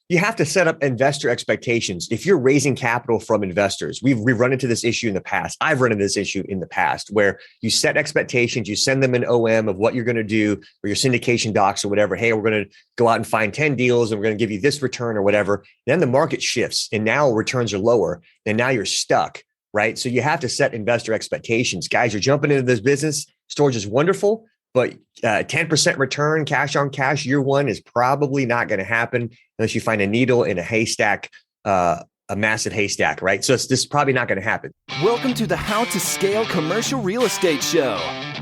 You have to set up investor expectations. If you're raising capital from investors, we've run into this issue in the past. I've run into this issue in the past where you set expectations, you send them an OM of what you're going to do or your syndication docs or whatever. Hey, we're going to go out and find 10 deals and we're going to give you this return or whatever. Then the market shifts and now returns are lower and now you're stuck, right? So you have to set investor expectations. Guys, you're jumping into this business. Storage is wonderful, but 10% return cash on cash year one is probably not going to happen unless you find a needle in a haystack, a massive haystack, right? So this is probably not going to happen. Welcome to the How to Scale Commercial Real Estate Show.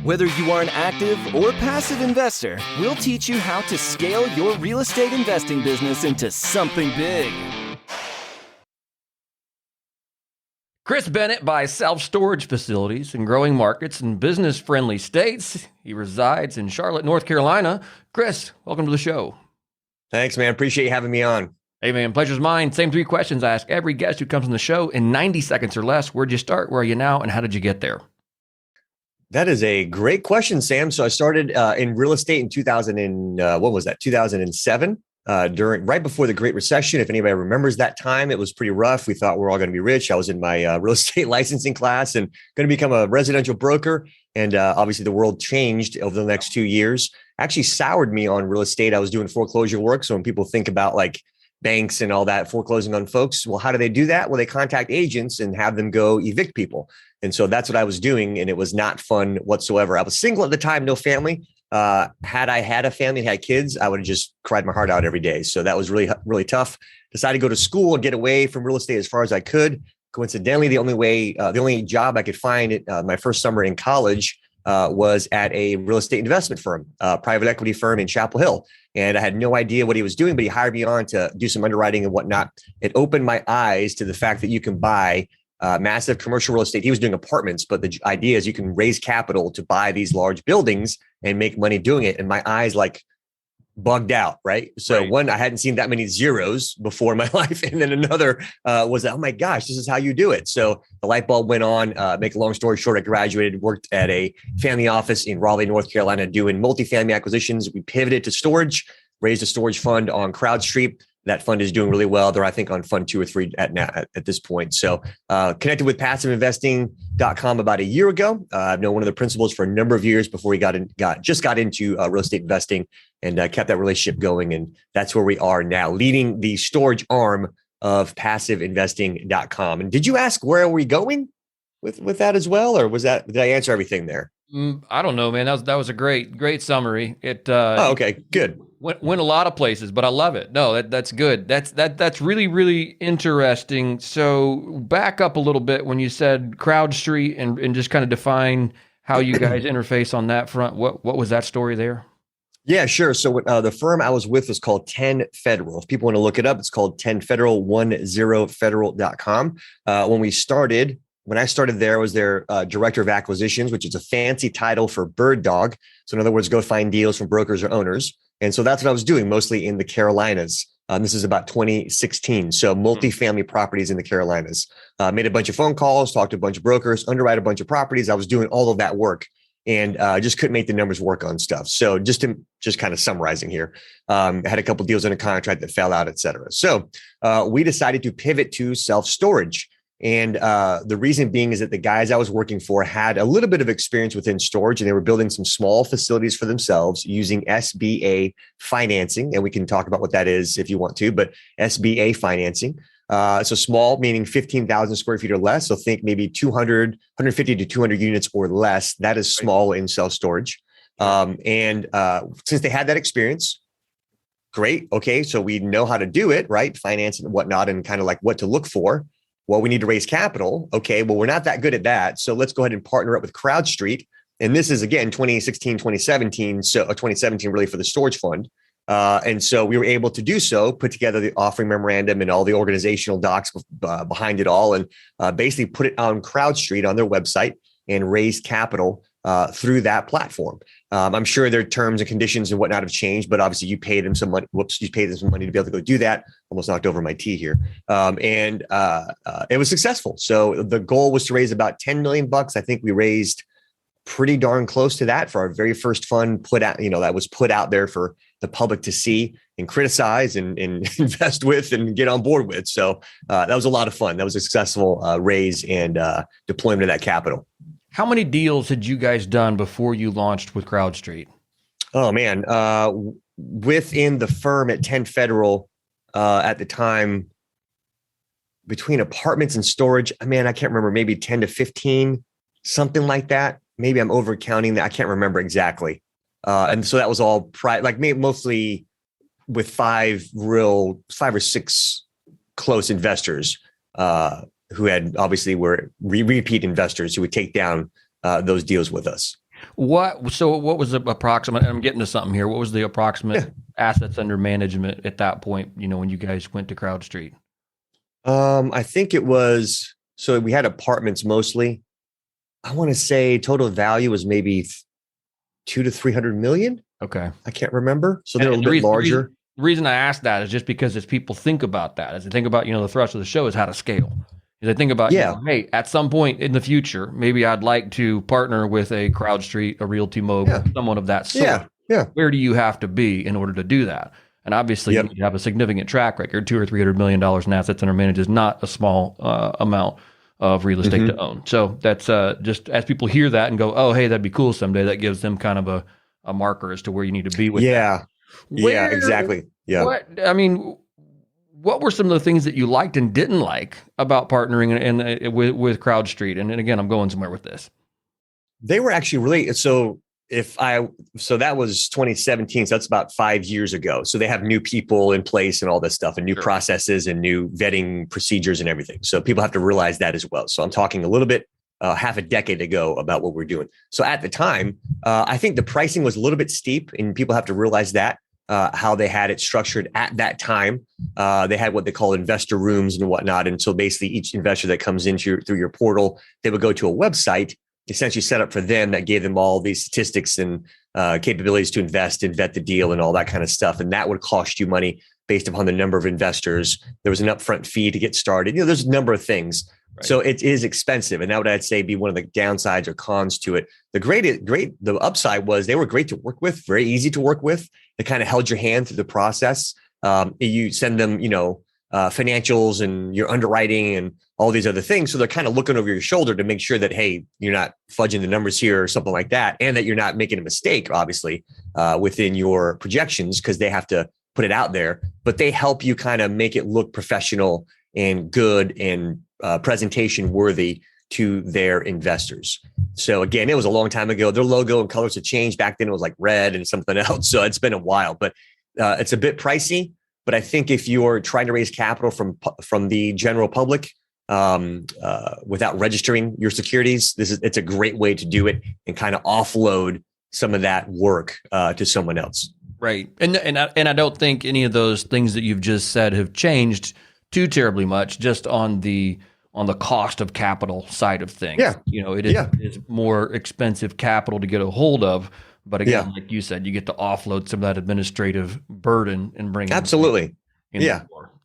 Whether you are an active or passive investor, we'll teach you how to scale your real estate investing business into something big. Kris Bennett buys self-storage facilities in growing markets and business-friendly states. He resides in Charlotte, North Carolina. Kris, welcome to the show. Thanks, man. Appreciate you having me on. Hey, man, pleasure's mine. Same 3 questions I ask every guest who comes on the show in 90 seconds or less. Where'd you start? Where are you now? And how did you get there? That is a great question, Sam. So I started in real estate in 2007. Right before the Great Recession. If anybody remembers that time, it was pretty rough. We thought we're all going to be rich. I was in my real estate licensing class and going to become a residential broker. And obviously the world changed over the next 2 years. Actually soured me on real estate. I was doing foreclosure work. So when people think about like banks and all that foreclosing on folks, well, how do they do that? Well, they contact agents and have them go evict people. And so that's what I was doing. And it was not fun whatsoever. I was single at the time, no family. Had I had a family and had kids, I would have just cried my heart out every day. So that was really, really tough. Decided to go to school and get away from real estate as far as I could. Coincidentally, the only job I could find my first summer in college was at a real estate investment firm, private equity firm in Chapel Hill. And I had no idea what he was doing, but he hired me on to do some underwriting and whatnot. It opened my eyes to the fact that you can buy massive commercial real estate. He was doing apartments, but the idea is you can raise capital to buy these large buildings and make money doing it. And my eyes like bugged out, right? So right. One, I hadn't seen that many zeros before in my life. And then another was, oh my gosh, this is how you do it. So the light bulb went on. Make a long story short, I graduated, worked at a family office in Raleigh, North Carolina, doing multifamily acquisitions. We pivoted to storage, raised a storage fund on CrowdStreet. That fund is doing really well. They're, I think, on fund 2 or 3 at this point. So connected with passiveinvesting.com about a year ago. I've known one of the principals for a number of years before we got into real estate investing and kept that relationship going. And that's where we are now, leading the storage arm of passiveinvesting.com. And did you ask where are we going with that as well? Or did I answer everything there? I don't know, man. That was a great summary. Okay, good. Went a lot of places, but I love it. No, that's good. That's really, really interesting. So back up a little bit when you said CrowdStreet and just kind of define how you guys interface on that front. What was that story there? Yeah, sure. So the firm I was with was called 10 Federal. If people want to look it up, it's called 10 Federal, 10federal.com. When I started there, I was their director of acquisitions, which is a fancy title for bird dog. So in other words, go find deals from brokers or owners. And so that's what I was doing, mostly in the Carolinas. This is about 2016. So multifamily properties in the Carolinas. Made a bunch of phone calls, talked to a bunch of brokers, underwrite a bunch of properties. I was doing all of that work and just couldn't make the numbers work on stuff. So just kind of summarizing here, I had a couple deals in a contract that fell out, et cetera. So we decided to pivot to self-storage. And the reason being is that the guys I was working for had a little bit of experience within storage, and they were building some small facilities for themselves using SBA financing. And we can talk about what that is if you want to, but SBA financing. So small, meaning 15,000 square feet or less. So think maybe 150 to 200 units or less. That is small in self-storage. And since they had that experience, great. Okay. So we know how to do it, right? Finance and whatnot, and kind of like what to look for. Well, we need to raise capital. Okay, well, we're not that good at that. So let's go ahead and partner up with CrowdStreet. And this is, again, 2016, 2017. So 2017 really for the storage fund. And so we were able to do so, put together the offering memorandum and all the organizational docs behind it all, and basically put it on CrowdStreet on their website and raise capital through that platform. I'm sure their terms and conditions and whatnot have changed, but obviously you paid them some money. You paid them some money to be able to go do that. Almost knocked over my tea here. And it was successful. So the goal was to raise about 10 million bucks. I think we raised pretty darn close to that for our very first fund that was put out there for the public to see and criticize and invest with and get on board with. So that was a lot of fun. That was a successful raise and deployment of that capital. How many deals had you guys done before you launched with CrowdStreet? Oh, man. Within the firm at 10 Federal at the time, between apartments and storage, I can't remember, maybe 10 to 15, something like that. Maybe I'm over counting that. I can't remember exactly. And so that was all mostly with five or six close investors who had obviously were repeat investors who would take down those deals with us. What was the approximate? I'm getting to something here. What was the approximate assets under management at that point? When you guys went to CrowdStreet? I think it was, so we had apartments mostly. I want to say total value was maybe 200 to 300 million. Okay. I can't remember. So they're a little bit larger. The reason I asked that is just because as people think about that, as they think about, the thrust of the show is how to scale. As they think about, hey, at some point in the future, maybe I'd like to partner with a CrowdStreet, a Realty Mobile, someone of that sort. Yeah. Where do you have to be in order to do that? And obviously, you have a significant track record. $200 or $300 million in assets under management is not a small amount of real estate to own. So that's just as people hear that and go, oh, hey, that'd be cool someday. That gives them kind of a marker as to where you need to be with that. Yeah, exactly. Yeah. What were some of the things that you liked and didn't like about partnering with CrowdStreet? And again, I'm going somewhere with this. They were actually really, so that was 2017. So that's about 5 years ago. So they have new people in place and all this stuff and new processes and new vetting procedures and everything. So people have to realize that as well. So I'm talking a little bit half a decade ago about what we're doing. So at the time, I think the pricing was a little bit steep and people have to realize that. How they had it structured at that time. They had what they call investor rooms and whatnot. And so basically each investor that comes into through your portal, they would go to a website essentially set up for them that gave them all these statistics and capabilities to invest and vet the deal and all that kind of stuff. And that would cost you money based upon the number of investors. There was an upfront fee to get started. There's a number of things. Right. So it is expensive. And that would, I'd say, be one of the downsides or cons to it. The upside was they were great to work with, very easy to work with. They kind of held your hand through the process. You send them, financials and your underwriting and all these other things. So they're kind of looking over your shoulder to make sure that, hey, you're not fudging the numbers here or something like that. And that you're not making a mistake, obviously, within your projections because they have to put it out there. But they help you kind of make it look professional and good and presentation worthy to their investors. So again, it was a long time ago. Their logo and colors have changed. Back then it was like red and something else. So it's been a while, but it's a bit pricey. But I think if you're trying to raise capital from the general public without registering your securities, it's a great way to do it and kind of offload some of that work to someone else. Right. And I don't think any of those things that you've just said have changed too terribly much just on the cost of capital side of things. Yeah. It is more expensive capital to get a hold of. But again, like you said, you get to offload some of that administrative burden and bring absolutely.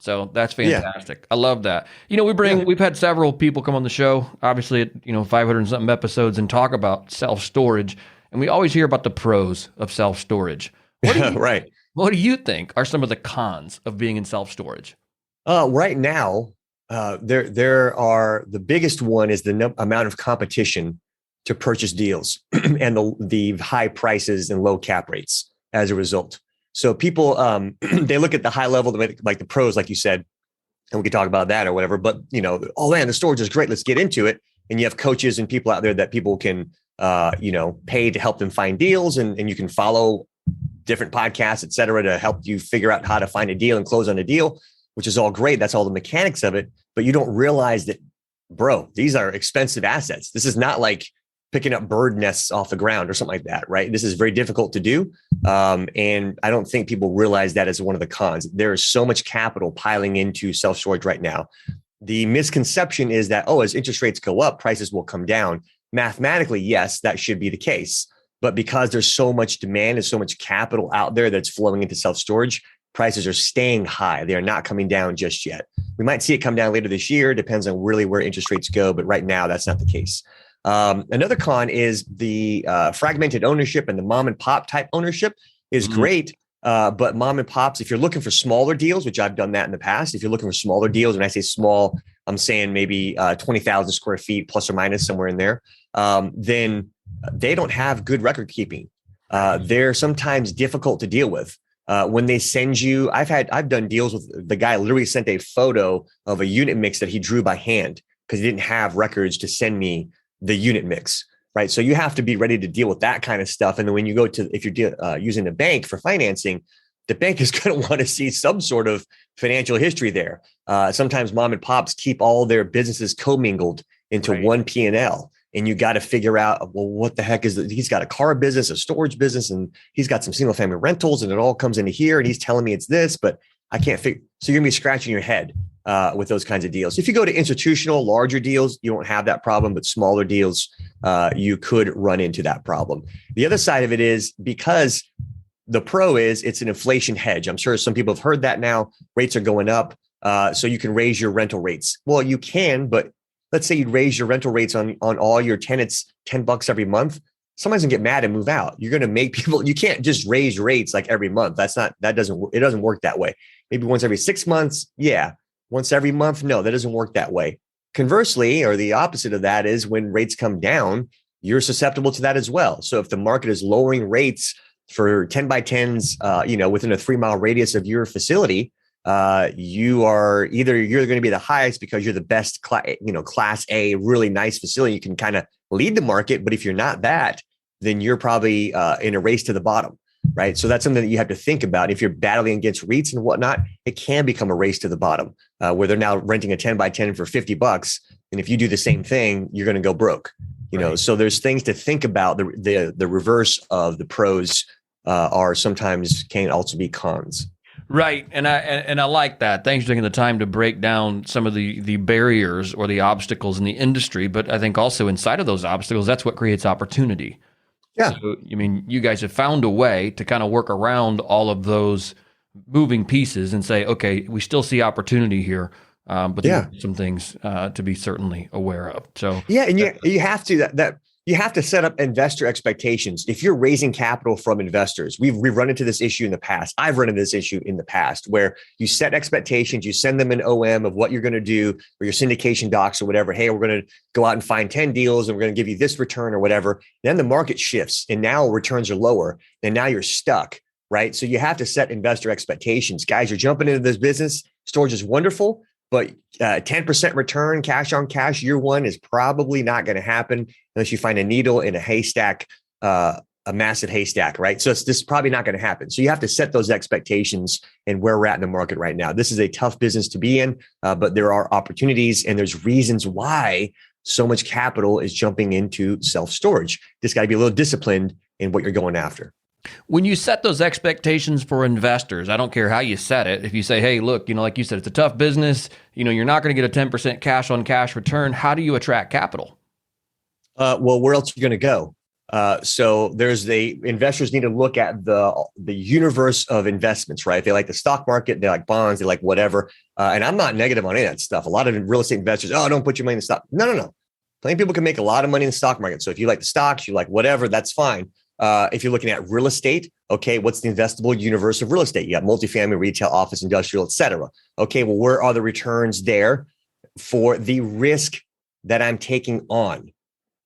So that's fantastic. I love that. We've had several people come on the show, obviously at 500 and something episodes, and talk about self-storage. And we always hear about the pros of self-storage. Right. What do you think are some of the cons of being in self-storage? Right now, there are, the biggest one is the amount of competition to purchase deals and the high prices and low cap rates as a result. So people, they look at the high level, like the pros, like you said, and we could talk about that or whatever, but oh man, the storage is great. Let's get into it. And you have coaches and people out there that people can, pay to help them find deals and you can follow different podcasts, et cetera, to help you figure out how to find a deal and close on a deal, which is all great. That's all the mechanics of it. But you don't realize that, bro, these are expensive assets. This is not like picking up bird nests off the ground or something like that, right? This is very difficult to do. And I don't think people realize that as one of the cons. There is so much capital piling into self-storage right now. The misconception is that, as interest rates go up, prices will come down. Mathematically, yes, that should be the case. But because there's so much demand and so much capital out there that's flowing into self-storage, prices are staying high. They are not coming down just yet. We might see it come down later this year. Depends on really where interest rates go. But right now, that's not the case. Another con is the fragmented ownership and the mom and pop type ownership is great But mom and pops, if you're looking for smaller deals, which I've done that in the past, if you're looking for smaller deals, when I say small, I'm saying maybe 20,000 square feet plus or minus somewhere in there, then they don't have good record keeping. They're sometimes difficult to deal with. When they send you, I've done deals with the guy literally sent a photo of a unit mix that he drew by hand because he didn't have records to send me the unit mix. Right. So you have to be ready to deal with that kind of stuff. And then when you go to, if you're using a bank for financing, the bank is going to want to see some sort of financial history there. Sometimes mom and pops keep all their businesses commingled into one P&L. And you got to figure out, well, what the heck is that? He's got a car business, a storage business, and he's got some single family rentals, and it all comes into here. And he's telling me it's this, but I can't figure. So you're going to be scratching your head with those kinds of deals. If you go to institutional, larger deals, you don't have that problem, but smaller deals, you could run into that problem. The other side of it is because the pro is it's an inflation hedge. I'm sure some people have heard that now. Rates are going up, so you can raise your rental rates. Well, you can, but let's say you'd raise your rental rates on all your tenants $10 every month. Somebody's gonna get mad and move out. You're gonna make people. You can't just raise rates like every month. It doesn't work that way. Maybe once every 6 months, yeah. Once every month, no, that doesn't work that way. Conversely, or the opposite of that is when rates come down, you're susceptible to that as well. So if the market is lowering rates for 10 by 10s, within a 3-mile radius of your facility, you're going to be the highest because you're the best, class A, really nice facility. You can kind of lead the market. But if you're not that, then you're probably in a race to the bottom. Right. So that's something that you have to think about. If you're battling against REITs and whatnot, it can become a race to the bottom where they're now renting a 10 by 10 for $50. And if you do the same thing, you're going to go broke. So there's things to think about. The reverse of the pros are sometimes can also be cons. Right. And I like that. Thanks for taking the time to break down some of the barriers or the obstacles in the industry. But I think also inside of those obstacles, that's what creates opportunity. Yeah. So, you guys have found a way to kind of work around all of those moving pieces and say, okay, we still see opportunity here, but there are some things to be certainly aware of. So yeah, and you have to you have to set up investor expectations. If you're raising capital from investors, we've run into this issue in the past. I've run into this issue in the past where you set expectations, you send them an OM of what you're going to do or your syndication docs or whatever. Hey, we're going to go out and find 10 deals and we're going to give you this return or whatever. Then the market shifts and now returns are lower and now you're stuck, right? So you have to set investor expectations. Guys, you're jumping into this business. Storage is wonderful, but 10% return cash on cash year one is probably not going to happen unless you find a needle in a haystack, a massive haystack, right? So this is probably not going to happen. So you have to set those expectations and where we're at in the market right now. This is a tough business to be in, but there are opportunities and there's reasons why so much capital is jumping into self-storage. Just got to be a little disciplined in what you're going after. When you set those expectations for investors, I don't care how you set it. If you say, hey, look, like you said, it's a tough business. You're not going to get a 10% cash on cash return. How do you attract capital? Well, where else are you going to go? So investors need to look at the universe of investments, right? They like the stock market, they like bonds, they like whatever. And I'm not negative on any of that stuff. A lot of real estate investors, don't put your money in the stock. No. Plenty of people can make a lot of money in the stock market. So if you like the stocks, you like whatever, that's fine. If you're looking at real estate, okay, what's the investable universe of real estate? You got multifamily, retail, office, industrial, et cetera. Okay, well, where are the returns there for the risk that I'm taking on?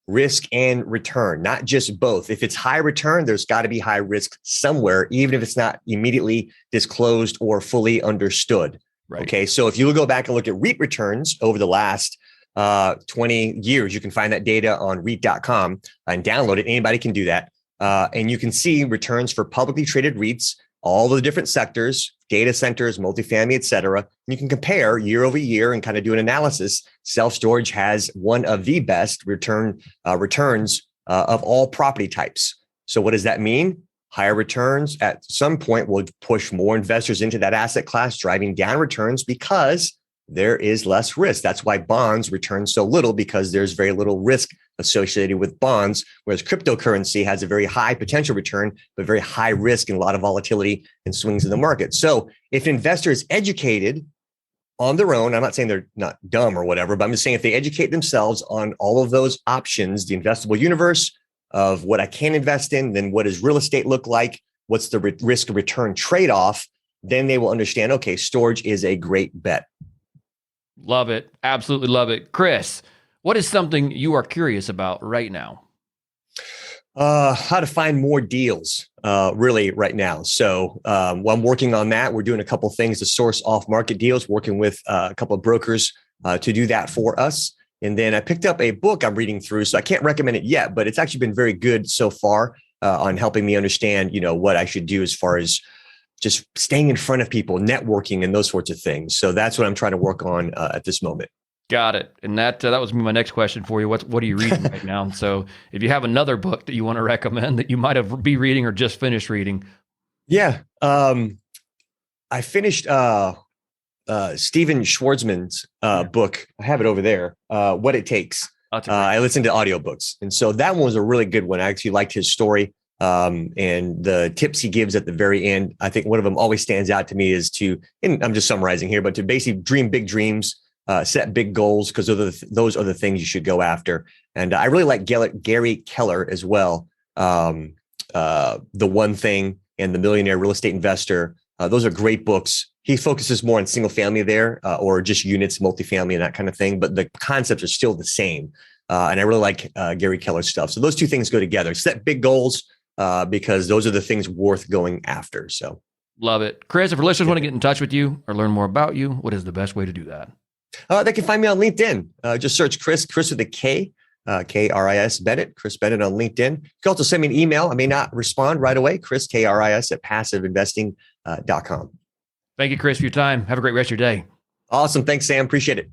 Risk and return, not just both. If it's high return, there's got to be high risk somewhere, even if it's not immediately disclosed or fully understood. Right. Okay, so if you go back and look at REIT returns over the last 20 years, you can find that data on REIT.com and download it. Anybody can do that. And you can see returns for publicly traded REITs, all the different sectors, data centers, multifamily, et cetera. You can compare year over year and kind of do an analysis. Self-storage has one of the best returns of all property types. So what does that mean? Higher returns at some point will push more investors into that asset class, driving down returns because there is less risk. That's why bonds return so little, because there's very little risk associated with bonds, whereas cryptocurrency has a very high potential return, but very high risk and a lot of volatility and swings in the market. So if investors educated on their own, I'm not saying they're not dumb or whatever, but I'm just saying if they educate themselves on all of those options, the investable universe of what I can invest in, then what does real estate look like? what's the risk return trade-off, then they will understand, okay, storage is a great bet. Love it. Absolutely love it. Kris, what is something you are curious about right now? How to find more deals, really right now. So while I'm working on that, we're doing a couple of things to source off-market deals, working with a couple of brokers to do that for us. And then I picked up a book I'm reading through, so I can't recommend it yet, but it's actually been very good so far on helping me understand, what I should do as far as just staying in front of people, networking, and those sorts of things. So that's what I'm trying to work on at this moment. Got it. And that was my next question for you. What are you reading right now? So if you have another book that you want to recommend that you might have be reading or just finished reading. Yeah. I finished Steven Schwartzman's book. I have it over there. What It Takes. I listened to audiobooks. And so that one was a really good one. I actually liked his story. And the tips he gives at the very end, I think one of them always stands out to me is and I'm just summarizing here, but to basically dream big dreams, set big goals, because those are the things you should go after. And I really like Gary Keller as well. The One Thing and The Millionaire Real Estate Investor. Those are great books. He focuses more on single family there, or just units, multifamily, and that kind of thing. But the concepts are still the same. And I really like Gary Keller's stuff. So those two things go together. Set big goals, because those are the things worth going after. So love it. Kris, if our listeners want to get in touch with you or learn more about you, what is the best way to do that? They can find me on LinkedIn. Just search Kris with a K, Kris Bennett, Kris Bennett on LinkedIn. You can also send me an email. I may not respond right away. Kris, Kris at passiveinvesting.com. Thank you, Kris, for your time. Have a great rest of your day. Awesome. Thanks, Sam. Appreciate it.